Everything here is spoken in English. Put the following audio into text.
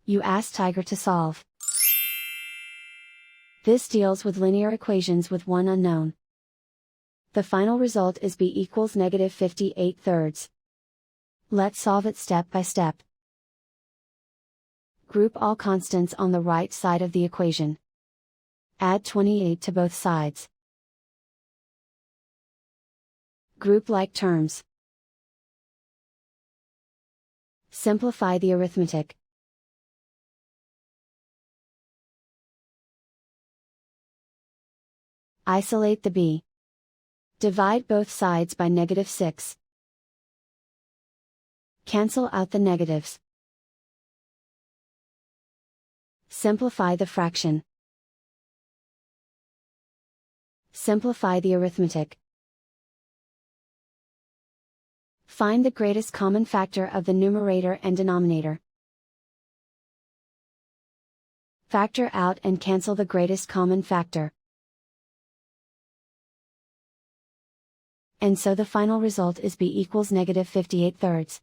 You ask Tiger to solve. This deals with linear equations with one unknown. The final result is b equals -58/3. Let's solve it step by step. Group all constants on the right side of the equation. Add 28 to both sides. Group like terms. Simplify the arithmetic. Isolate the b. Divide both sides by -6. Cancel out the negatives. Simplify the fraction. Simplify the arithmetic. Find the greatest common factor of the numerator and denominator. Factor out and cancel the greatest common factor. And so the final result is b equals -58/3.